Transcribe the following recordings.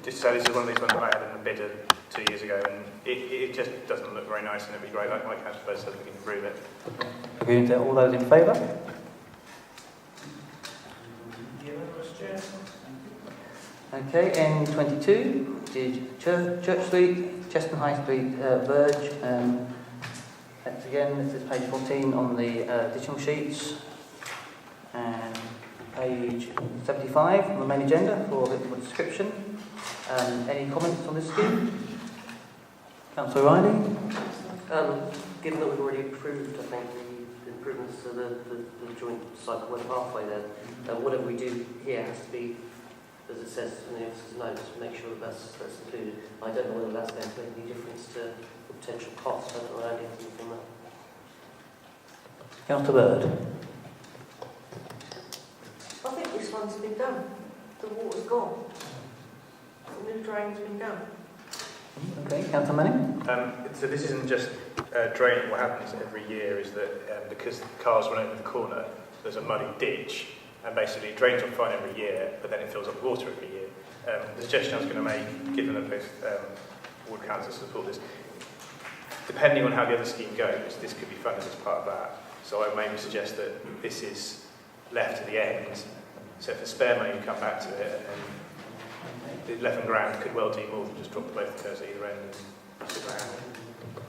Just to say, this is one of these ones that I had in the bidder 2 years ago, and it just doesn't look very nice, and it'd be great, like Councillor Bird said, we can improve it. Agreed to all those in favour? Okay, N22 is Church Street, Chesterton High Street, Verge. That's again, this is page 14 on the additional sheets, and page 75 on the main agenda for a bit more description. Any comments on this scheme? Councillor Riley? Given that we've already approved, I think, the improvements to the joint cycleway pathway there, whatever we do here has to be, as it says in the officer's notes, make sure that that's included. I don't know whether that's going to make any difference to the potential cost. I don't know anything from that. Councillor Bird? I think this one's been done. The water's gone. The new drain's been done. Okay, Councillor Manning? So this isn't just draining. What happens every year is that because cars run over the corner, there's a muddy ditch, and basically it drains off fine every year, but then it fills up with water every year. The suggestion I was going to make, given that both ward councils support this, depending on how the other scheme goes, this could be funded as part of that. So I would maybe suggest that this is left to the end. So if there's spare money, you come back to it, and the 11 grand could well do more than just drop both the curves at either end and sit around.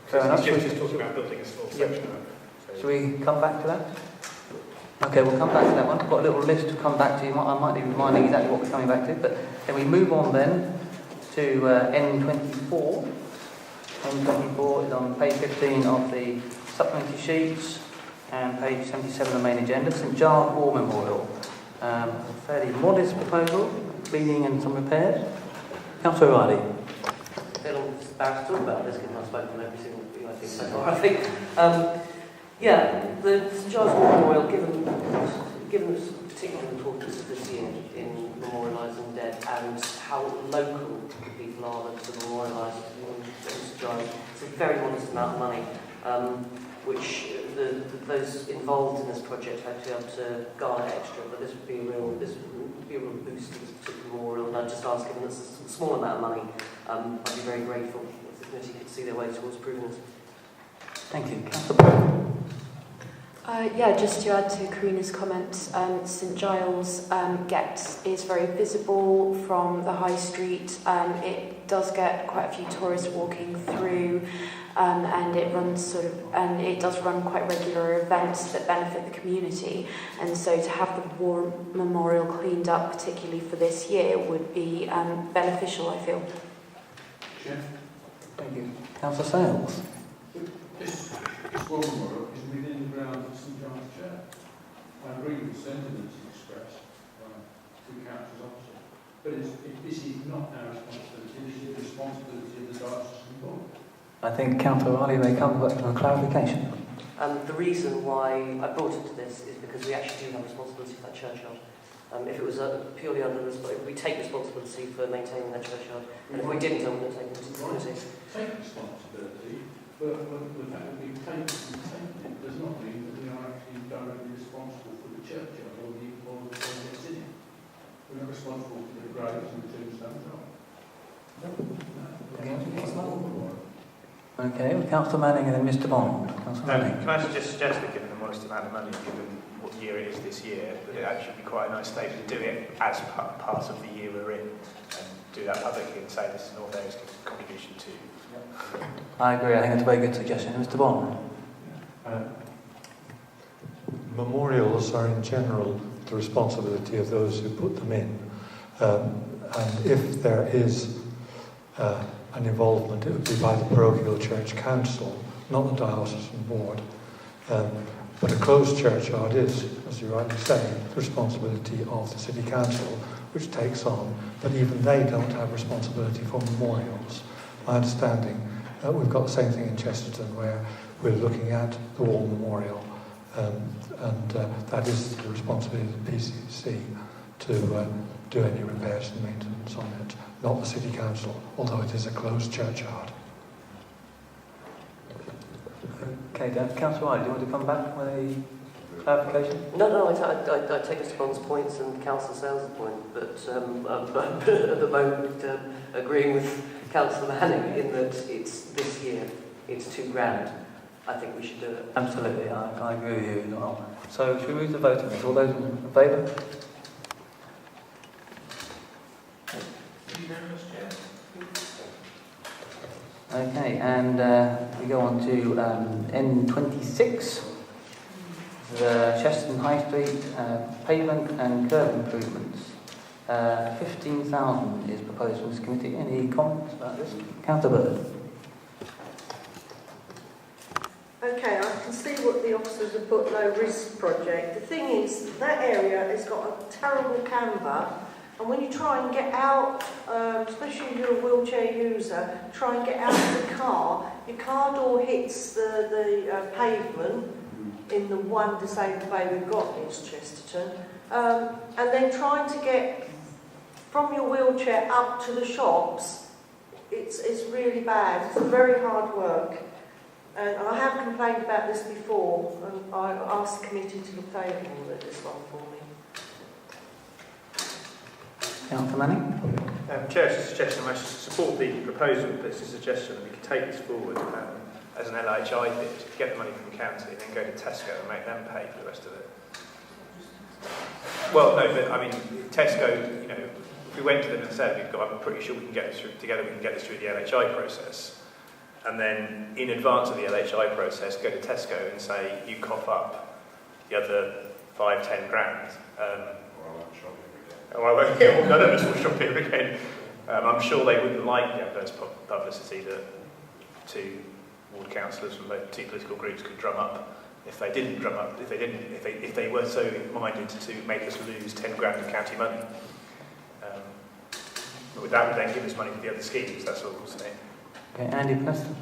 Fair enough. It's just talking about building a small section of it. So Shall we come back to that? Okay, we'll come back to that one. I've got a little list to come back to. I might be reminding exactly what we're coming back to, but then we move on then to N24. N24 is on page 15 of the supplementary sheets and page 77 of the main agenda. St Giles War Memorial. A fairly modest proposal, cleaning and some repairs. Councillor Riley. I feel embarrassed to talk about this given I've spoken on every single thing I think so far. I think, the St Giles War Memorial, given the particular importance of this year in memorialising dead and how local people are to memorialise St Giles, it's a very modest amount of money, which those involved in this project hope to be able to garner extra, but this would be a real boost to this particular memorial, and I'd just ask, given it's a small amount of money, I'd be very grateful if the committee could see their way towards approving this. Thank you. Councillor Bird. Just to add to Karina's comments, St Giles is very visible from the high street. It does get quite a few tourists walking through, and it does run quite regular events that benefit the community. And so to have the war memorial cleaned up, particularly for this year, would be beneficial, I feel. Yeah. Thank you. Councillor Sales. This war memorial is within the grounds of St Giles Church. I agree with the sentiments expressed by two councillors opposite. But this is not our responsibility, this is the responsibility of the diocesan board. I think Councillor Riley may come back for a clarification. The reason why I brought it to this is because we actually do have responsibility for that churchyard. If it was purely under we take responsibility for maintaining that churchyard, and if we didn't, I wouldn't take responsibility. Take responsibility, but the fact that we take it does not mean that we are actually directly responsible for the churchyard or the projects in it. We're not responsible for the graves and the tombstones, are we? Okay, well, Councillor Manning and then Mr Bond. Councillor Manning. Can I just suggest that given the modest amount of money, given what year it is this year, that it actually be quite a nice statement to do it as part of the year we're in, and do that publicly and say this is North Area's contribution to. I agree, I think that's a very good suggestion. Mr Bond. Memorials are in general the responsibility of those who put them in, and if there is an involvement, it would be by the parochial church council, not the diocesan board. But a closed churchyard is, as you rightly say, the responsibility of the city council, which takes on, but even they don't have responsibility for memorials. My understanding, we've got the same thing in Chesterton, where we're looking at the war memorial, and that is the responsibility of the PCC to do any repairs and maintenance on it, not the city council, although it is a closed churchyard. Okay, Dan. Councillor White, do you want to come back with a Clarification? No, I take Mr. Bond's points and Councillor Sales' point, but at the moment agreeing with Councillor Manning in that it's this year, it's £2,000. I think we should do it. Absolutely, I agree with you, Noel. So, should we move to vote on this? All those in favour? Okay, and we go on to N26, the Chesterton High Street pavement and curb improvements. 15,000 is proposed from this committee. Any comments about this? Councillor Bird. Okay, I can see what the officers have put low risk project. The thing is, that area has got a terrible camber, and when you try and get out, especially if you're a wheelchair user, try and get out of the car, your car door hits the pavement in the one disabled bay we've got in Chesterton, and then trying to get from your wheelchair up to the shops, it's really bad. It's very hard work. And I have complained about this before, and I asked the committee to look favourable at this one for me. Councillor Manning? Chair, it's a suggestion. I support the proposal, but it's a suggestion that we could take this forward as an LHI bid, get the money from the county, and then go to Tesco and make them pay for the rest of it. Well, no, but I mean, Tesco, you know, if we went to them and said, I'm pretty sure we can get this through together, we can get this through the LHI process. And then, in advance of the LHI process, go to Tesco and say, you cough up the other 5-10 grand. I won't get none of us will shop here again. I'm sure they wouldn't like the adverse publicity that two ward councillors from both two political groups could drum up. If they didn't drum up, if they were so minded to make us lose 10 grand of county money, but that would then give us money for the other schemes. That's all we'll say. Okay, Andy Preston.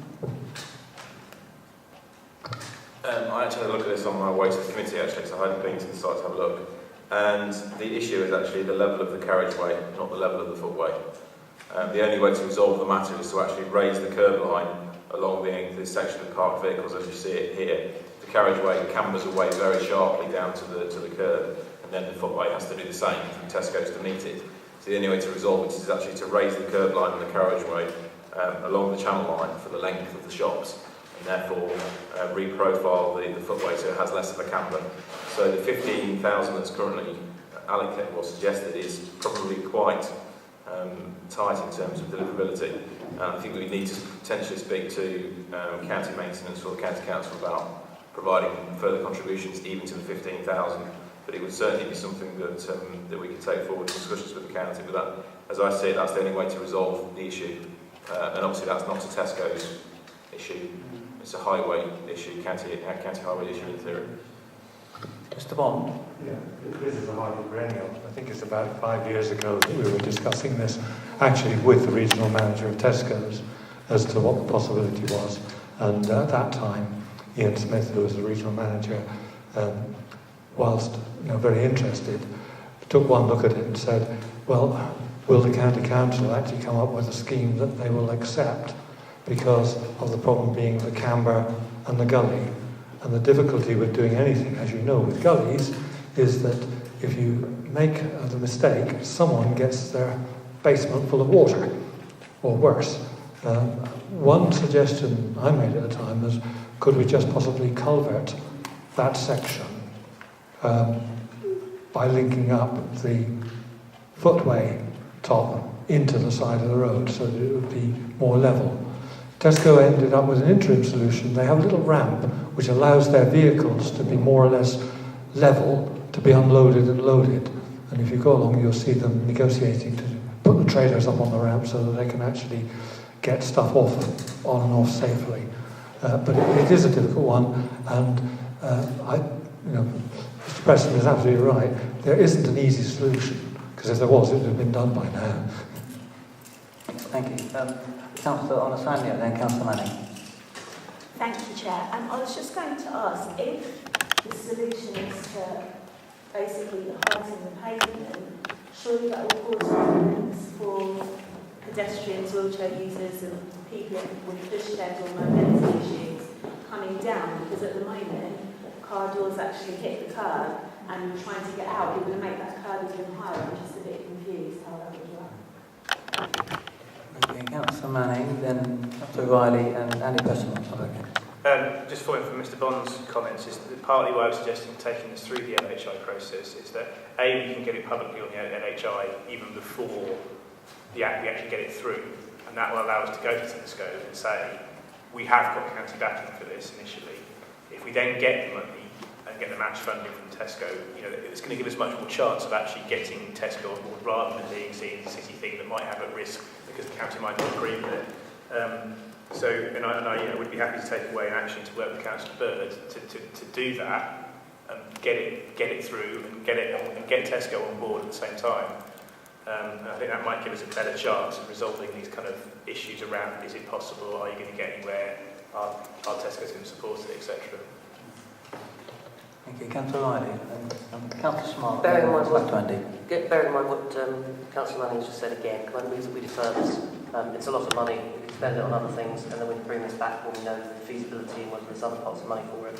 I actually had a look at this on my way to the committee, actually, so I hadn't been to the site to have a look. And the issue is actually the level of the carriageway, not the level of the footway. The only way to resolve the matter is to actually raise the curb line along the section of parked vehicles as you see it here. The carriageway cambers away very sharply down to the curb, and then the footway has to do the same from Tesco's to meet it. So the only way to resolve it is actually to raise the curb line and the carriageway along the channel line for the length of the shops, and therefore reprofile the footway so it has less of a camber. So the 15,000 that's currently allocated or suggested is probably quite tight in terms of deliverability. I think we need to potentially speak to county maintenance or the county council about providing further contributions even to the 15,000. But it would certainly be something that we could take forward in discussions with the county. But that, as I see it, that's the only way to resolve the issue. And obviously that's not a Tesco's issue. It's a highway issue, county highway issue in theory. Mr. Bond? Yeah, this is a highway perennial. I think it's about 5 years ago that we were discussing this, actually with the regional manager of Tesco's, as to what the possibility was. And at that time, Ian Smith, who was the regional manager, whilst very interested, took one look at it and said, well, will the county council actually come up with a scheme that they will accept because of the problem being the camber and the gully? And the difficulty with doing anything, as you know, with gullies, is that if you make the mistake, someone gets their basement full of water, or worse. One suggestion I made at the time was, could we just possibly culvert that section by linking up the footway top into the side of the road so that it would be more level. Tesco ended up with an interim solution. They have a little ramp which allows their vehicles to be more or less level, to be unloaded and loaded. And if you go along, you'll see them negotiating to put the trailers up on the ramp so that they can actually get stuff on and off safely. But it is a difficult one, and Mr. Preston is absolutely right. There isn't an easy solution, because if there was, it would have been done by now. Thank you. Councillor Onosanya, then Councillor Manning. Thank you, Chair. I was just going to ask if the solution is to basically heighten the pavement, surely that will cause problems for pedestrians, wheelchair users and people with pushchairs or mobility issues coming down, because at the moment car doors actually hit the curb and you're trying to get out, you're going to make that curb even higher. I'm just a bit confused how that would work. Okay, Councillor Manning, then Councillor Riley and Andy Preston. Just following from Mr. Bond's comments, is that partly why I was suggesting taking this through the LHI process is that A, we can get it publicly on the LHI even before we actually get it through, and that will allow us to go to Tesco and say, we have got county backing for this initially. If we then get the money and get the match funding from Tesco, you know, it's going to give us much more chance of actually getting Tesco on board rather than being seen as a city thing that might have at risk because the county might not agree with it. I would be happy to take away an action to work with Councillor Bird to do that and get it through and get Tesco on board at the same time. And I think that might give us a better chance of resolving these kind of issues around, is it possible, are you going to get anywhere, are Tesco's going to support it, etc. Thank you, Councillor Riley. Councillor Smart. Bearing in mind what Councillor Manning just said again, can I move that we defer this? It's a lot of money, we can spend it on other things, and then we can bring this back when we know the feasibility and whether there's other pots of money for it.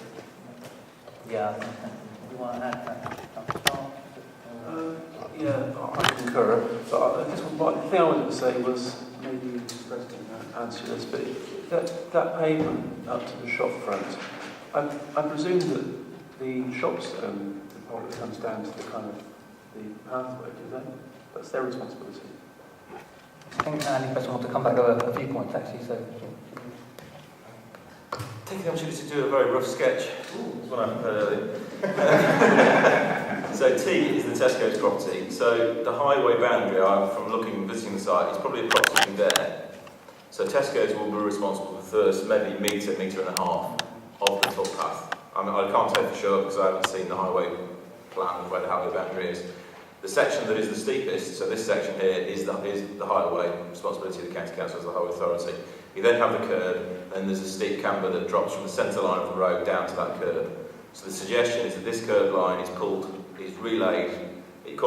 Yeah, you want to add that? Yeah, I concur. But I guess the thing I wanted to say was, maybe the President answer this, but that pavement up to the shop front, I presume that the shops department comes down to the kind of the pathway, do they? That's their responsibility. I think Andy Preston wants to come back over a few points actually, so... Taking the opportunity to do a very rough sketch. That's what I prepared earlier. So T is the Tesco's property. So the highway boundary, from visiting the site, is probably approximately there. So Tesco's will be responsible for the first maybe metre and a half of the footpath. I mean, I can't say for sure because I haven't seen the highway plan of where the highway boundary is. The section that is the steepest, so this section here, is the highway, responsibility of the County Council as the highway authority. You then have the curb, and there's a steep camber that drops from the centre line of the road down to that curb. So the suggestion is that this curb line is relayed. It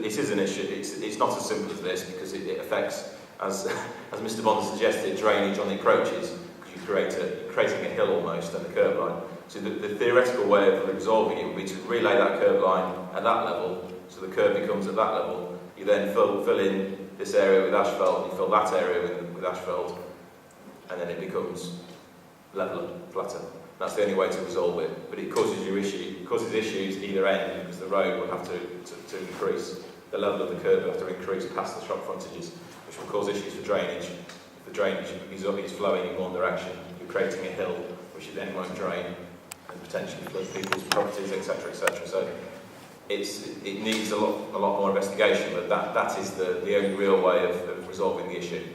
is an issue. It's not as simple as this because it affects, as Mr. Bond suggested, drainage on the approaches because you're creating a hill almost on the curb line. So the theoretical way of resolving it would be to relay that curb line at that level. So the curb becomes at that level. You then fill in this area with asphalt, you fill that area with asphalt, and then it becomes leveler, flatter. That's the only way to resolve it. But it causes issues either end because the road will have to increase. The level of the curb will have to increase past the shop frontages, which will cause issues for drainage. If the drainage is flowing in one direction, you're creating a hill, which you then won't drain and potentially flood people's properties, etc., etc. So it needs a lot more investigation, but that is the only real way of resolving the issue.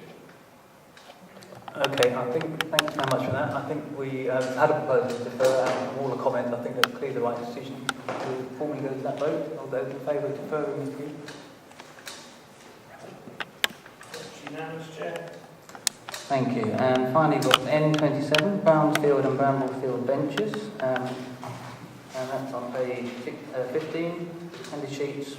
Okay, thanks very much for that. I think we had a proposal to defer, and from all the comments, I think that's clearly the right decision to formally go to that vote. All those in favour of deferring this view? Unanimous, Chair. Thank you. And finally, we've got N27, Brownsfield and Bramblefield benches. And that's on page 15, handy sheets